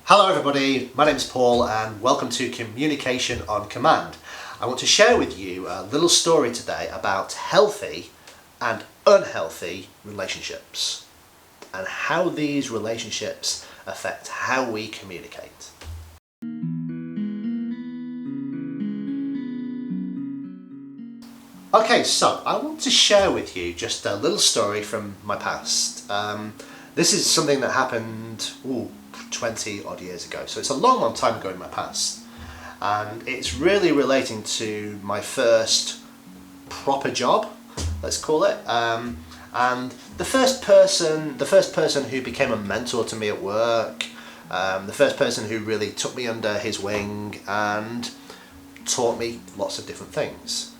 Hello everybody, my name's Paul and welcome to Communication on Command. I want to share with you a little story today about healthy and unhealthy relationships and how these relationships affect how we communicate. Okay, so I want to share with you just a little story from my past. This is something that happened 20 odd years ago, so it's a long time ago in my past, and it's really relating to my first proper job, let's call it, and the first person who became a mentor to me at work, the first person who really took me under his wing and taught me lots of different things.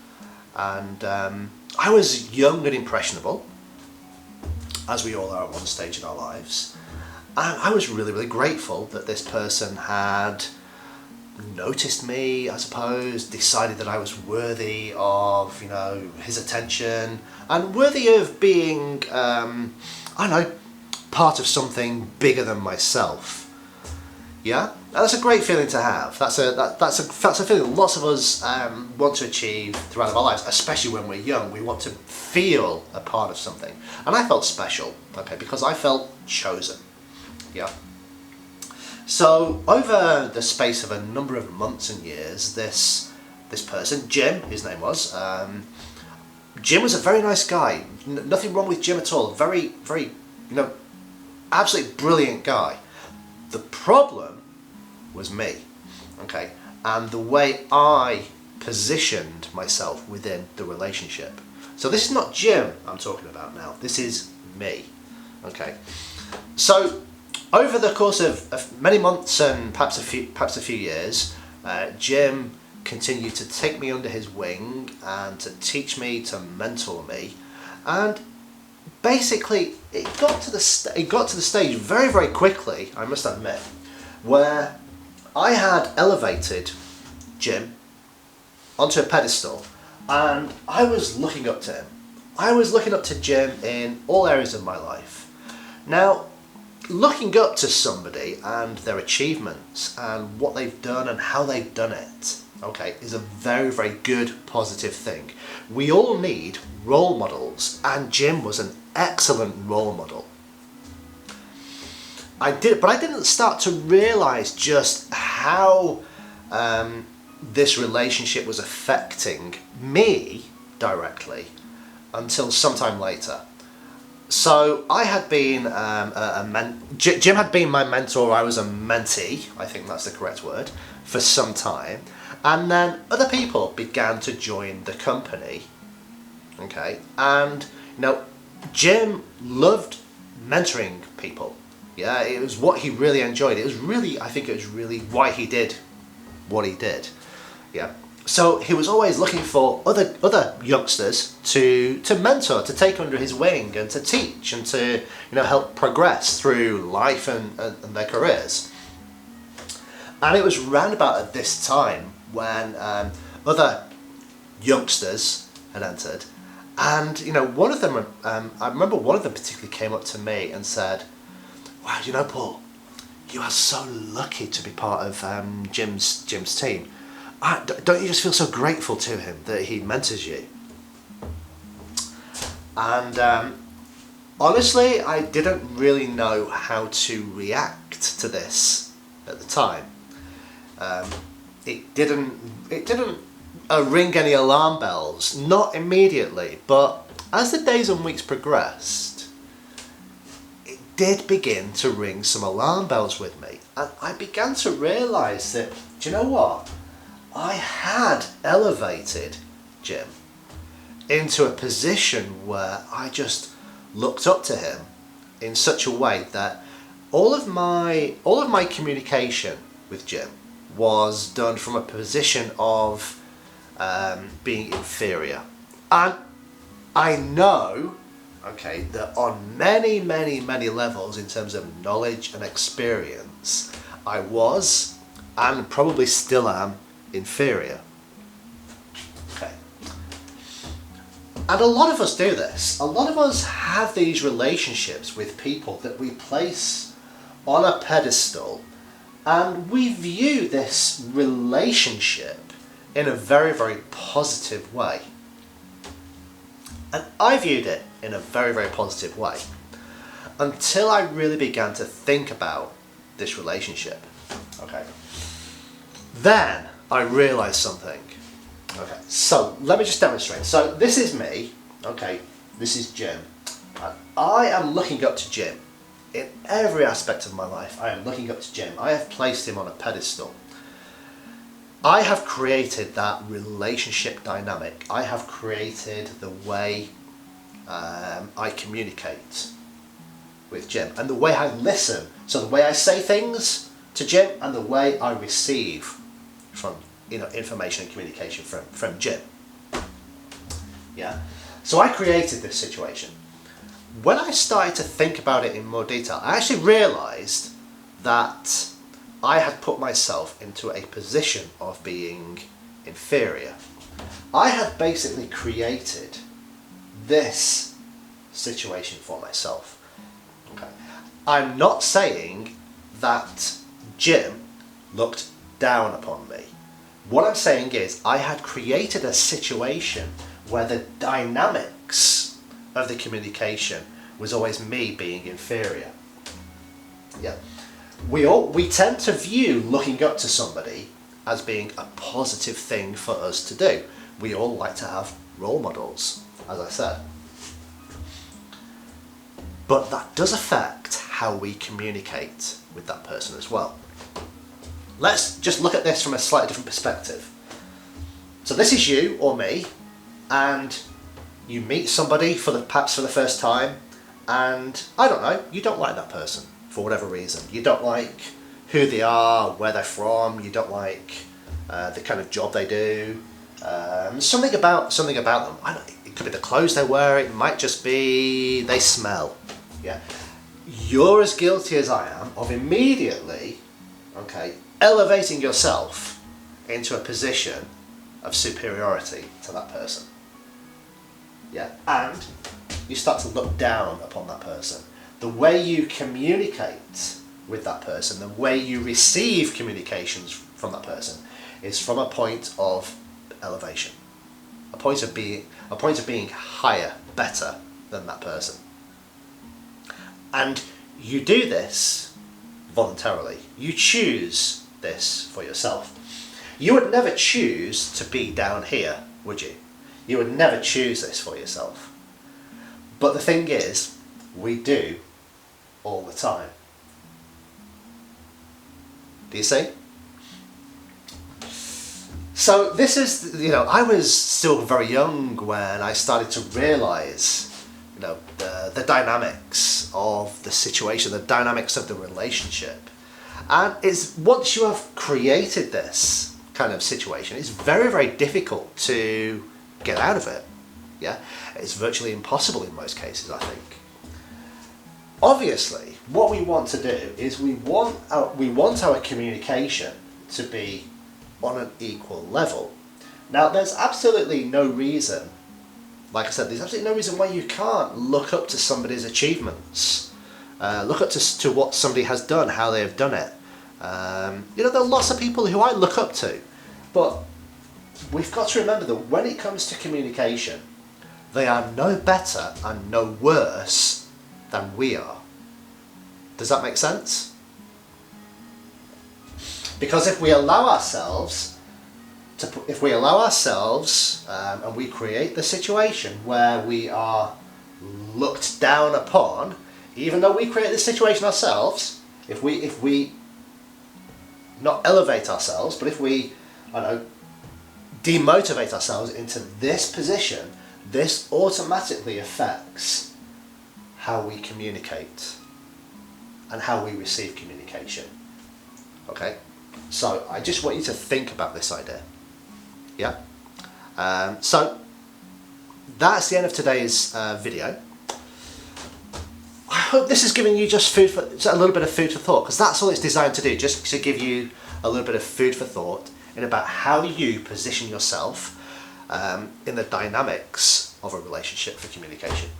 And I was young and impressionable, as we all are at one stage in our lives. And I was really grateful that this person had noticed me, I suppose, decided that I was worthy of, his attention and worthy of being, part of something bigger than myself. Yeah, that's a great feeling to have. That's a feeling lots of us want to achieve throughout our lives, especially when we're young. We want to feel a part of something, and I felt special, because I felt chosen. Yeah. So over the space of a number of months and years, this person, Jim, his name was, Jim was a very nice guy. Nothing wrong with Jim at all. Very, absolutely brilliant guy. The problem was me, and the way I positioned myself within the relationship. So this is not Jim I'm talking about now. This is me. So over the course of many months and perhaps a few years, Jim continued to take me under his wing and to teach me, to mentor me, and basically it got to the stage very quickly, I must admit, where I had elevated Jim onto a pedestal and I was looking up to him. I was looking up to Jim in all areas of my life. Now, looking up to somebody and their achievements and what they've done and how they've done it, is a very good positive thing. We all need role models, and Jim was an excellent role model. But I didn't start to realise just how this relationship was affecting me directly until sometime later. So I had been Jim had been my mentor. I was a mentee, I think that's the correct word, for some time, and then other people began to join the company. And Jim loved mentoring people. Yeah, it was what he really enjoyed. I think it was really why he did what he did. Yeah. So he was always looking for other youngsters to mentor, to take under his wing and to teach and to help progress through life and their careers. And it was round about at this time when other youngsters had entered, and one of them, I remember one of them particularly came up to me and said, "Wow, Paul, you are so lucky to be part of Jim's team. Don't you just feel so grateful to him that he mentors you?" And honestly, I didn't really know how to react to this at the time. It didn't ring any alarm bells, not immediately, but as the days and weeks progressed, it did begin to ring some alarm bells with me, and I began to realise that, do you know what? I had elevated Jim into a position where I just looked up to him in such a way that all of my communication with Jim was done from a position of being inferior. And I know, that on many levels in terms of knowledge and experience, I was, and probably still am, inferior. And a lot of us do this. A lot of us have these relationships with people that we place on a pedestal And we view this relationship in a very, very positive way. And I viewed it in a very, very positive way until I really began to think about this relationship. Okay. Then I realized something. Okay, so let me just demonstrate. So this is me. Okay, this is Jim. And I am looking up to Jim. In every aspect of my life, I am looking up to Jim. I have placed him on a pedestal. I have created that relationship dynamic. I have created the way I communicate with Jim and the way I listen. So the way I say things to Jim and the way I receive from information and communication from Jim. Yeah. So I created this situation. When I started to think about it in more detail, I actually realised that I had put myself into a position of being inferior. I had basically created this situation for myself. Okay. I'm not saying that Jim looked down upon me. What I'm saying is I had created a situation where the dynamics of the communication was always me being inferior. Yeah. We tend to view looking up to somebody as being a positive thing for us to do. We all like to have role models, as I said. But that does affect how we communicate with that person as well. Let's just look at this from a slightly different perspective. So this is you or me, and you meet somebody perhaps for the first time, and I don't know, you don't like that person for whatever reason. You don't like who they are, where they're from. You don't like the kind of job they do. Something about them. It could be the clothes they wear. It might just be they smell. Yeah, you're as guilty as I am of immediately, okay, elevating yourself into a position of superiority to that person. Yeah, and you start to look down upon that person. The way you communicate with that person, the way you receive communications from that person, is from a point of elevation, a point of being higher, better than that person. And you do this voluntarily. You choose this for yourself. You would never choose to be down here, would you? You would never choose this for yourself. But the thing is, we do all the time. Do you see? So this is, I was still very young when I started to realise, the dynamics of the situation, the dynamics of the relationship. And it's once you have created this kind of situation, it's very, very difficult to get out of it. Yeah, it's virtually impossible in most cases, I think. Obviously, what we want to do is we want our communication to be on an equal level. Now, there's absolutely no reason, like I said, there's absolutely no reason why you can't look up to somebody's achievements, look up to what somebody has done, how they have done it. There are lots of people who I look up to, but we've got to remember that when it comes to communication, they are no better and no worse than we are. Does that make sense? Because if we allow ourselves and we create the situation where we are looked down upon, even though we create the situation ourselves, if we not elevate ourselves, but if we, demotivate ourselves into this position, this automatically affects how we communicate and how we receive communication. Okay? So I just want you to think about this idea. Yeah? So that's the end of today's video. I hope this is giving you just a little bit of food for thought, because that's all it's designed to do, just to give you a little bit of food for thought in about how you position yourself in the dynamics of a relationship for communication.